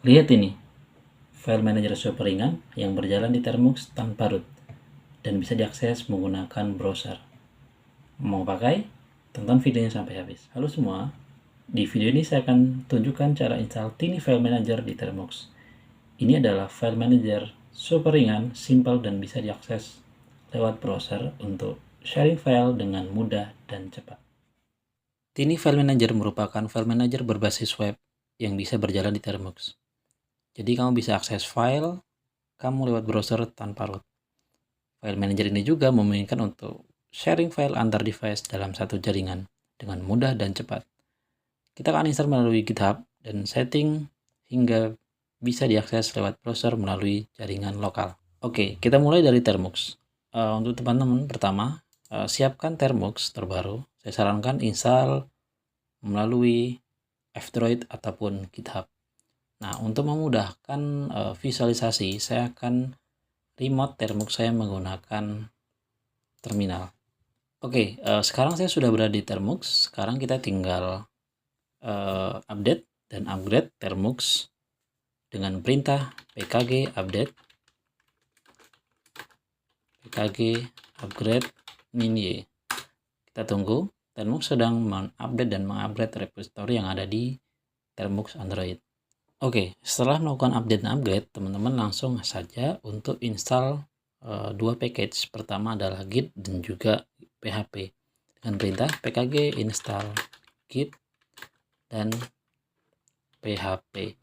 Lihat ini, file manager super ringan yang berjalan di Termux tanpa root dan bisa diakses menggunakan browser. Mau pakai? Tonton videonya sampai habis. Halo semua, di video ini saya akan tunjukkan cara install Tiny File Manager di Termux. Ini adalah file manager super ringan, simpel, dan bisa diakses lewat browser untuk sharing file dengan mudah dan cepat. Tiny File Manager merupakan file manager berbasis web yang bisa berjalan di Termux. Jadi kamu bisa akses file kamu lewat browser tanpa root. File manager ini juga memungkinkan untuk sharing file antar device dalam satu jaringan dengan mudah dan cepat. Kita akan install melalui GitHub dan setting hingga bisa diakses lewat browser melalui jaringan lokal. Oke, kita mulai dari Termux. Untuk teman-teman, pertama, siapkan Termux terbaru. Saya sarankan install melalui F-Droid ataupun GitHub. Nah, untuk memudahkan visualisasi, saya akan remote Termux saya menggunakan terminal. Oke, sekarang saya sudah berada di Termux. Sekarang kita tinggal update dan upgrade Termux dengan perintah pkg update pkg upgrade -y. Kita tunggu. Termux sedang mengupdate dan mengupgrade repository yang ada di Termux Android. Oke, setelah melakukan update dan upgrade, teman-teman langsung saja untuk install dua package. Pertama adalah git dan juga php dengan perintah pkg install git dan php.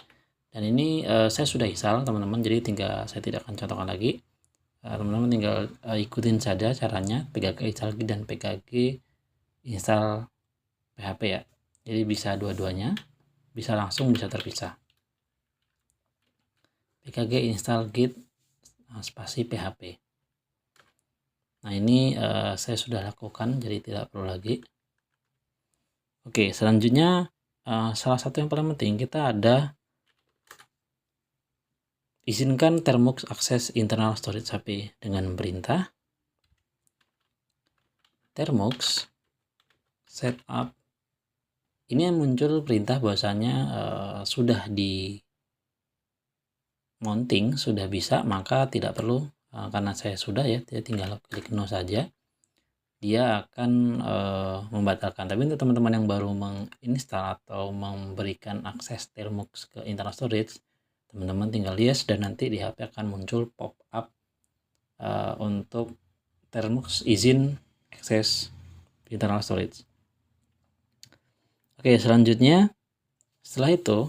Dan ini saya sudah install teman-teman, jadi saya tidak akan contohkan lagi. Teman-teman tinggal ikutin saja caranya, pkg install git dan pkg install php ya. Jadi bisa dua-duanya, bisa langsung, bisa terpisah. pkg install git spasi php. Nah, ini saya sudah lakukan, jadi tidak perlu lagi. Oke, selanjutnya salah satu yang paling penting, kita ada izinkan Termux akses internal storage HP dengan perintah Termux setup. Ini yang muncul perintah bahwasanya sudah di mounting, sudah bisa, maka tidak perlu, karena saya sudah ya, tinggal klik no saja, dia akan membatalkan. Tapi untuk teman-teman yang baru menginstal atau memberikan akses Termux ke internal storage, teman-teman tinggal yes, dan nanti di HP akan muncul pop-up untuk Termux izin akses internal storage. Oke, selanjutnya setelah itu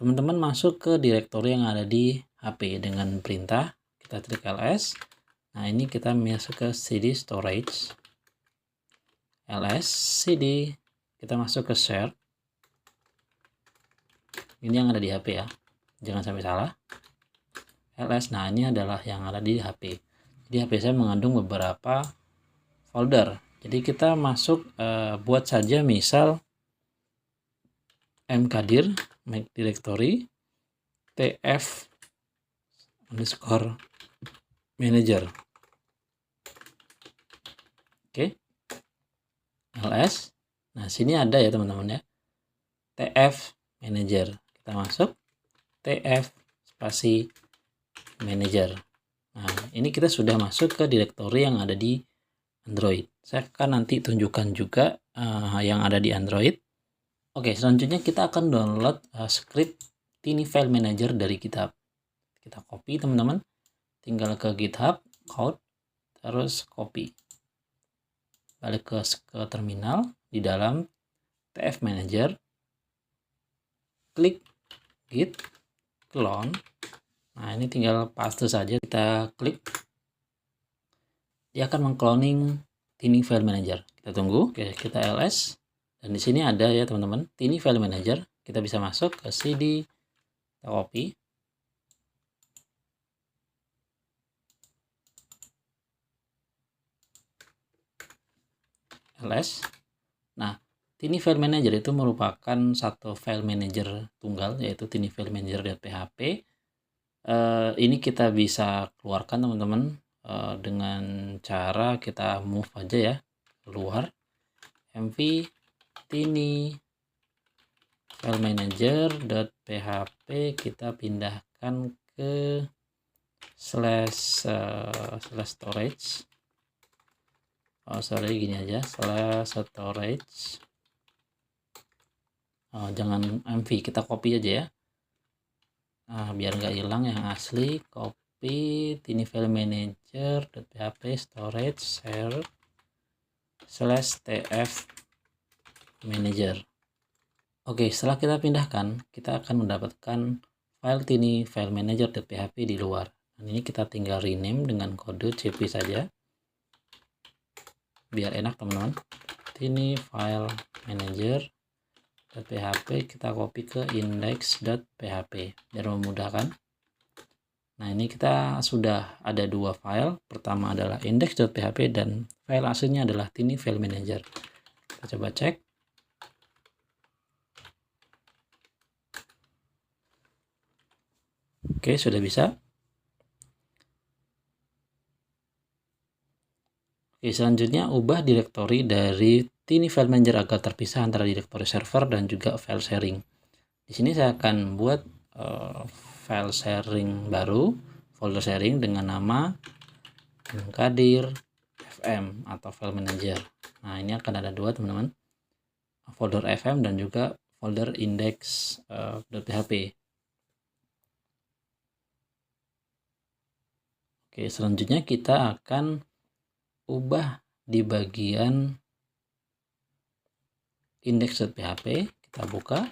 teman-teman masuk ke direktori yang ada di HP dengan perintah kita klik ls. Nah, ini kita masuk ke cd storage, ls cd, kita masuk ke share. Ini yang ada di HP ya, jangan sampai salah. ls, nah ini adalah yang ada di HP. Jadi HP saya mengandung beberapa folder. Jadi kita masuk, buat saja misal mkdir make directory tf underscore manager. Oke, ls. Nah, sini ada ya teman-teman ya, tf manager. Kita masuk tf spasi manager. Nah, ini kita sudah masuk ke direktori yang ada di Android. Saya akan nanti tunjukkan juga yang ada di Android. Oke, selanjutnya kita akan download script Tiny File Manager dari GitHub. Kita copy teman-teman, tinggal ke GitHub code, terus copy, balik ke terminal, di dalam tf manager, klik git clone. Nah, ini tinggal paste saja, kita klik, dia akan mengcloning Tiny File Manager. Kita tunggu. Oke, kita ls, dan di sini ada ya teman-teman Tiny File Manager. Kita bisa masuk ke cd, kita copy, ls. Nah, Tiny File Manager itu merupakan satu file manager tunggal, yaitu Tiny File Manager.php. Ini kita bisa keluarkan teman-teman dengan cara kita move aja ya, keluar mv tiny file manager.php kita pindahkan ke slash storage. Sorry, gini aja, slash storage. Jangan mv, kita copy aja ya. Biar nggak hilang yang asli. Copy ini file manager.php storage share slash tf manager. Oke, setelah kita pindahkan, kita akan mendapatkan file tiny file manager.php di luar. Dan ini kita tinggal rename dengan kode cp saja, biar enak teman-teman. Tiny file manager.php kita copy ke index.php biar memudahkan. Nah, ini kita sudah ada dua file. Pertama adalah index.php dan file aslinya adalah tiny file manager. Kita coba cek. Oke, sudah bisa. Oke, selanjutnya ubah direktori dari tiny file manager agar terpisah antara direktori server dan juga file sharing. Di sini saya akan buat file sharing baru, folder sharing dengan nama Kadir FM atau file manager. Nah, ini akan ada dua teman-teman, folder FM dan juga folder index.php. Oke, selanjutnya kita akan ubah di bagian index.php. Kita buka.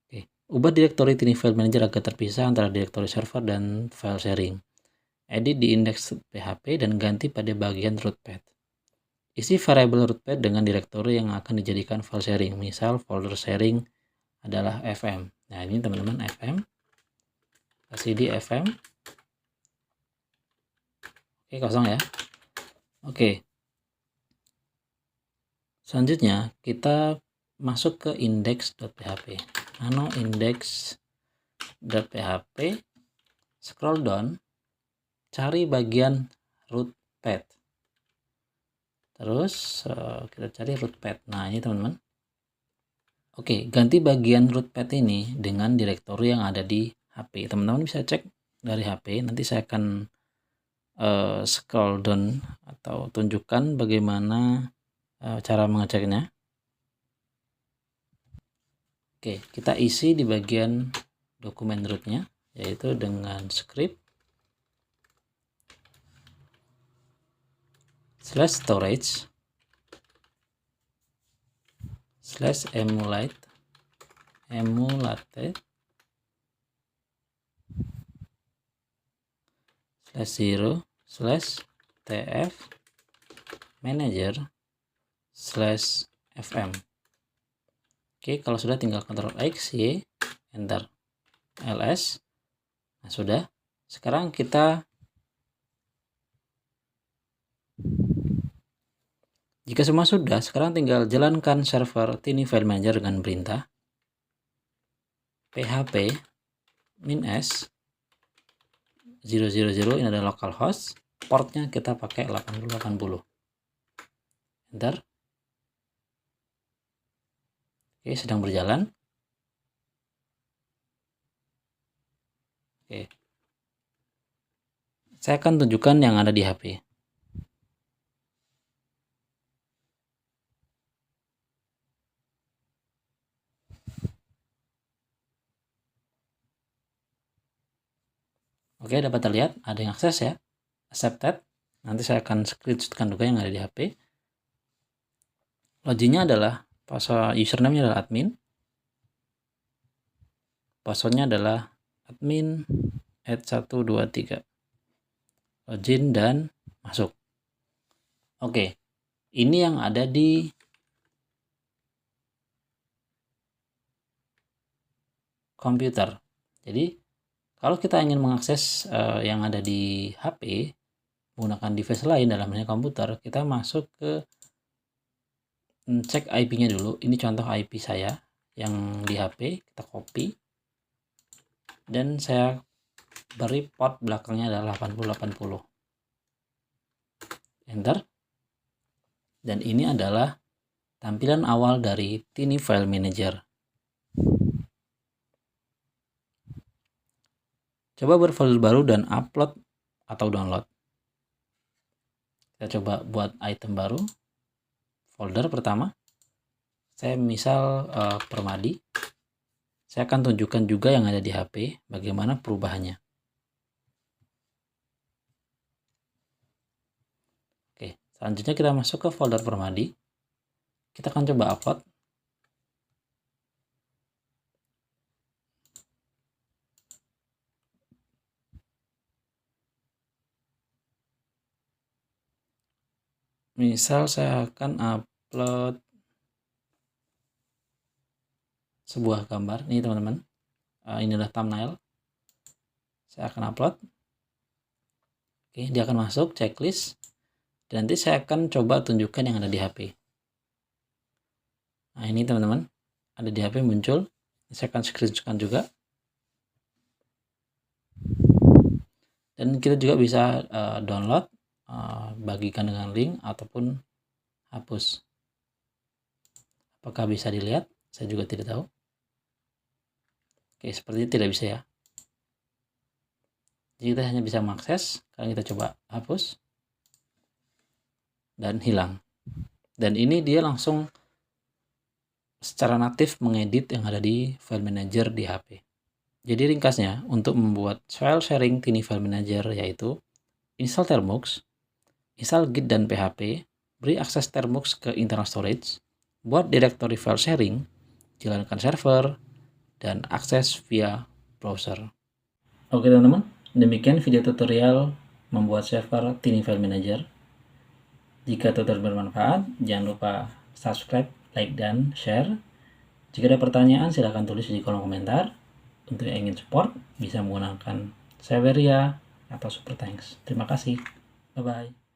Oke, ubah direktori tiny file manager agar terpisah antara direktori server dan file sharing. Edit di index.php dan ganti pada bagian root path. Isi variabel root path dengan direktori yang akan dijadikan file sharing. Misal folder sharing adalah fm. Nah, ini teman-teman fm. Kasih di fm. Oke, kosong ya. Oke. Selanjutnya kita masuk ke index.php. Nano index.php. Scroll down. Cari bagian root path. Terus kita cari root path. Nah, ini teman-teman. Oke, ganti bagian root path ini dengan direktori yang ada di HP. Teman-teman bisa cek dari HP. Nanti saya akan scroll down atau tunjukkan bagaimana cara mengeceknya. Oke, kita isi di bagian dokumen rootnya, yaitu dengan script /storage /emulate /0 /tf manager /fm. Oke, kalau sudah tinggal Ctrl X, Y, Enter, ls. Nah, sudah. Sekarang kita jika semua sudah, sekarang tinggal jalankan server tiny file manager dengan perintah php -s 000, ini adalah localhost, portnya kita pakai 8080. Enter. Oke, sedang berjalan. Oke. Saya akan tunjukkan yang ada di HP. Oke, dapat terlihat ada yang akses ya. Accepted. Nanti saya akan screenshotkan juga yang ada di HP. Loginnya adalah username-nya adalah admin. Passwordnya adalah admin @123. Login dan masuk. Oke, ini yang ada di komputer. Jadi kalau kita ingin mengakses yang ada di HP menggunakan device lain dalam halnya komputer, kita masuk ke cek IP-nya dulu. Ini contoh IP saya yang di HP, kita copy dan saya beri port belakangnya adalah 8080. Enter. Dan ini adalah tampilan awal dari Tiny File Manager. Coba berfolder baru dan upload atau download. Kita coba buat item baru. Folder pertama, saya misal Permadi. Saya akan tunjukkan juga yang ada di HP, bagaimana perubahannya. Oke, selanjutnya kita masuk ke folder Permadi. Kita akan coba upload. Misal saya akan upload sebuah gambar. Nih teman-teman, ini adalah thumbnail. Saya akan upload. Oke, dia akan masuk checklist. Dan nanti saya akan coba tunjukkan yang ada di HP. Nah ini teman-teman, ada di HP muncul. Saya akan screenshotkan juga. Dan kita juga bisa download, bagikan dengan link, ataupun hapus. Apakah bisa dilihat? Saya juga tidak tahu. Oke, sepertinya tidak bisa ya. Jadi kita hanya bisa mengakses. Sekarang kita coba hapus. Dan hilang. Dan ini dia langsung secara natif mengedit yang ada di File Manager di HP. Jadi ringkasnya, untuk membuat file sharing Tiny File Manager yaitu install Termux, install Git dan PHP, beri akses Termux ke internal storage, buat directory file sharing, jalankan server, dan akses via browser. Oke teman-teman, demikian video tutorial membuat server Tiny File Manager. Jika tutorial bermanfaat, jangan lupa subscribe, like, dan share. Jika ada pertanyaan, silahkan tulis di kolom komentar. Untuk yang ingin support, bisa menggunakan Saveria atau Super Thanks. Terima kasih. Bye-bye.